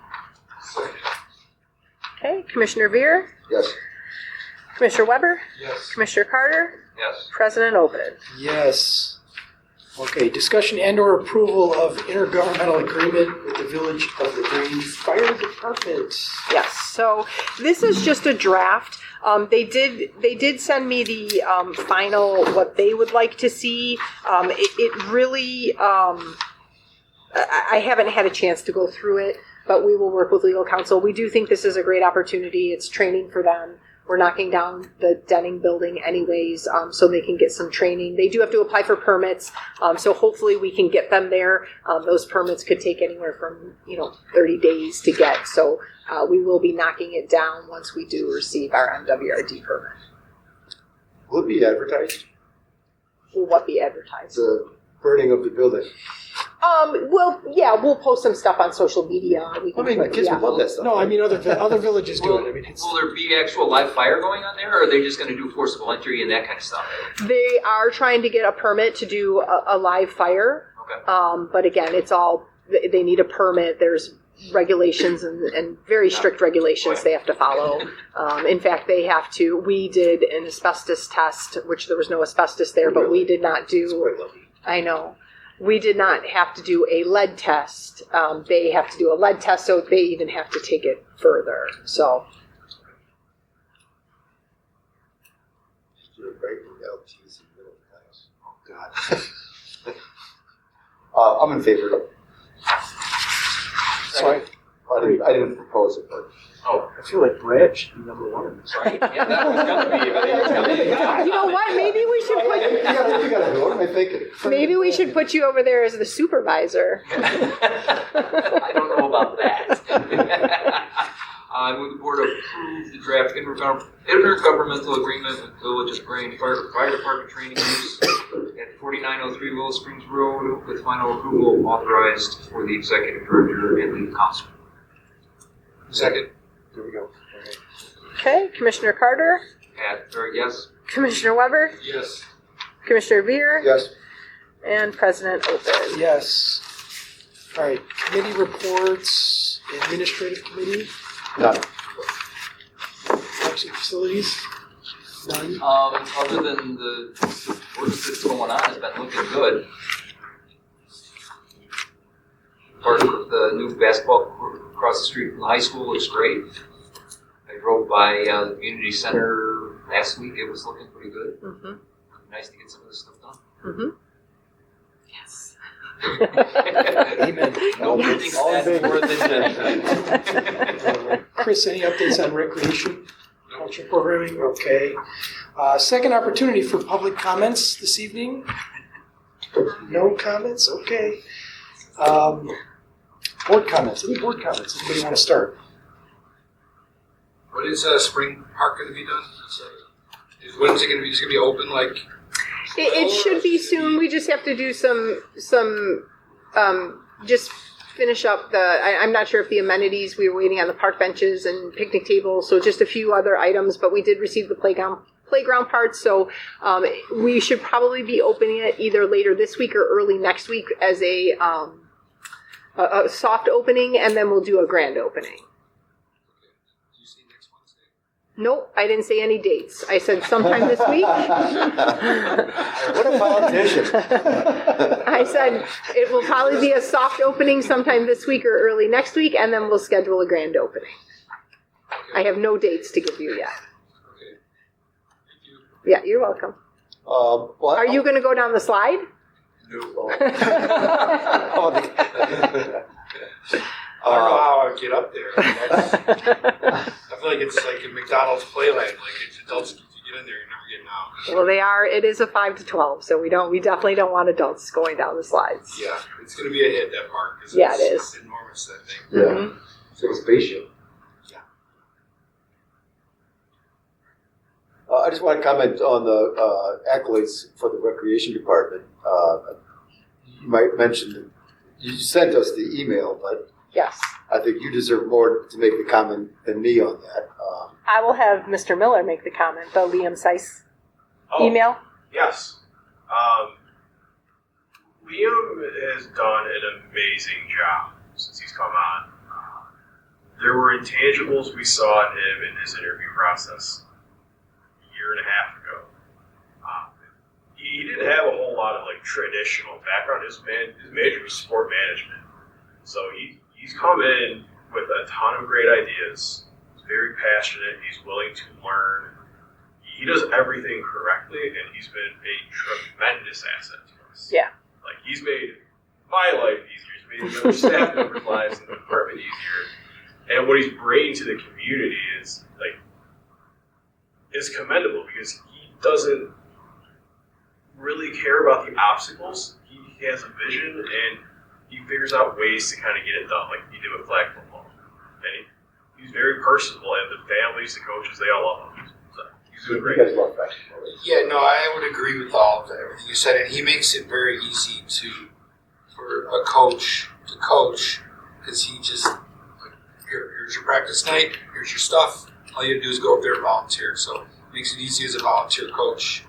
Okay, Commissioner Veer, Yes. Commissioner Weber, Yes. Commissioner Carter, Yes. President Ovid. Yes. Okay, discussion and/or approval of intergovernmental agreement with the Village of the Grange Fire Department. Yes, so this is just a draft. They did send me the final, what they would like to see. It really, I haven't had a chance to go through it, but we will work with legal counsel. We do think this is a great opportunity. It's training for them. We're knocking down the Denning building anyways, so they can get some training. They do have to apply for permits, so hopefully we can get them there. Those permits could take anywhere from 30 days to get. So we will be knocking it down once we do receive our MWRD permit. Will it be advertised? Will what be advertised? The burning of the building. We'll post some stuff on social media. We can The kids would love that stuff. No, I mean other villages do it. I mean, it's, Will there be actual live fire going on there, or are they just going to do forcible entry and that kind of stuff? They are trying to get a permit to do a live fire. Okay. But again, it's all, they need a permit. There's regulations and very strict regulations they have to follow. In fact, we did an asbestos test, which there was no asbestos there, but we did not It's do, quite lovely. I know. We did not have to do a lead test. They have to do a lead test, so they even have to take it further. So, Oh, God. I'm in favor. so I didn't propose it, but I feel like Brad should be number one in this. Right. Yeah, that was going to be. I think it was gonna be. you know what? Maybe we should you gotta do it. What am I thinking? Maybe we should put you over there as the supervisor. I don't know about that. I move the board approve the draft intergovernmental agreement with Village of Grange Fire Department training use at 4903 Willow Springs Road with final approval authorized for the executive director and lead counsel. Second. Here we go. Okay, Commissioner Carter, Yes. Commissioner Weber, Yes. Commissioner Veer, Yes. and President Open. Yes. All right, committee reports, administrative committee, None. parks and facilities, none. Other than the work that's going on, it's been looking good. Part of the new basketball court across the street from the high school looks great. I drove by the community center last week. It was looking pretty good. Mm-hmm. Nice to get some of this stuff done. Mm-hmm. Yes. Amen. Nobody's that more than anything. Chris, any updates on recreation? Cultural programming? Okay. Second opportunity for public comments this evening? No comments? Okay. Board comments. Any board comments? Anybody want to start? What is Spring Park going to be done? When is it going to be? Is it going to be open like? It should be soon. We just have to do some just finish up I'm not sure if the amenities, we were waiting on the park benches and picnic tables, so just a few other items, but we did receive the playground parts, so we should probably be opening it either later this week or early next week as a soft opening, and then we'll do a grand opening. Nope, I didn't say any dates. I said sometime this week. What a politician. I said it will probably be a soft opening sometime this week or early next week, and then we'll schedule a grand opening. I have no dates to give you yet. Okay. Thank you. Yeah, you're welcome. Are you going to go down the slide? No. I don't know how I would get up there. I feel like it's like a McDonald's playland. Like if adults, if you get in there, you're never getting out. Well, it is a 5 to 12, so we definitely don't want adults going down the slides. Yeah, it's going to be a hit, that park. Yeah, it is. It's enormous, that thing. Yeah. Mm-hmm. It's like a spaceship. Yeah. I just want to comment on the accolades for the recreation department. You might mention that you sent us the email, but Yes. I think you deserve more to make the comment than me on that. I will have Mr. Miller make the comment, the Liam Seiss email. Yes. Liam has done an amazing job since he's come on. There were intangibles we saw in him in his interview process a year and a half ago. He didn't have a whole lot of like traditional background. His major was sport management. So he's come in with a ton of great ideas. He's very passionate. He's willing to learn. He does everything correctly, and he's been a tremendous asset to us. Yeah. Like, he's made my life easier. He's made the other staff members' lives in the department easier. And what he's bringing to the community is commendable, because he doesn't really care about the obstacles. He has a vision, and he figures out ways to kind of get it done, like he did with flag football. And he's very personable, and the families, the coaches, they all love him. So he's doing great. You guys love basketball. Yeah, no, I would agree with all of that, everything you said, and he makes it very easy for a coach to coach, because he just, here's your practice night, here's your stuff, all you have to do is go up there and volunteer, so it makes it easy as a volunteer coach.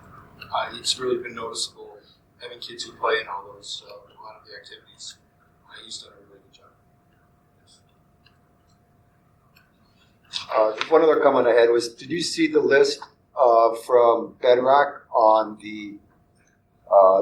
It's really been noticeable having kids who play in all those, a lot of the activities. He's done a really good job. One other comment I had was, did you see the list from Bedrock on the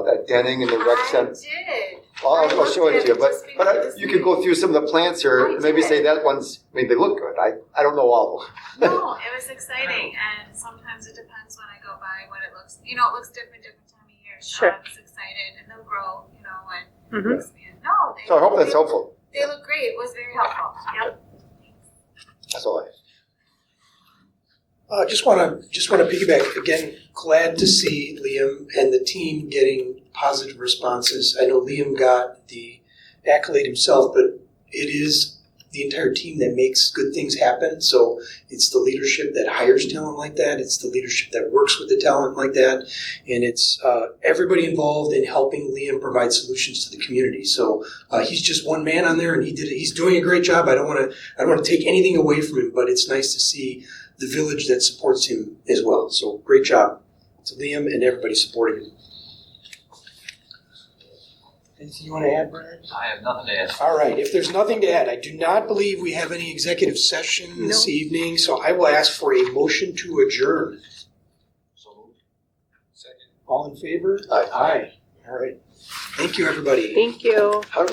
that denning in the rec center? I did. Well, I'll show it to you, but because you can go through some of the plants here. I Maybe did. say that one's, they look good. I don't know all of them. No, it was exciting, and sometimes it depends when I go by what it looks. It looks different time of year. So Sure. I was excited, and they'll grow, and Mhm. expand. No, So I hope that's helpful. They look great. It was very helpful. Yep. That's all I have. Just want to piggyback again. Glad to see Liam and the team getting positive responses. I know Liam got the accolade himself, but it is the entire team that makes good things happen. So it's the leadership that hires talent like that. It's the leadership that works with the talent like that. And it's everybody involved in helping Liam provide solutions to the community. So he's just one man on there, and he's doing a great job. I don't want to take anything away from him, but it's nice to see the village that supports him as well. So great job to Liam and everybody supporting him. Anything you want to add, Brian? I have nothing to add. All right. If there's nothing to add, I do not believe we have any executive session this evening, so I will ask for a motion to adjourn. So moved. Second. All in favor? Aye. Aye. All right. Thank you, everybody. Thank you. How do we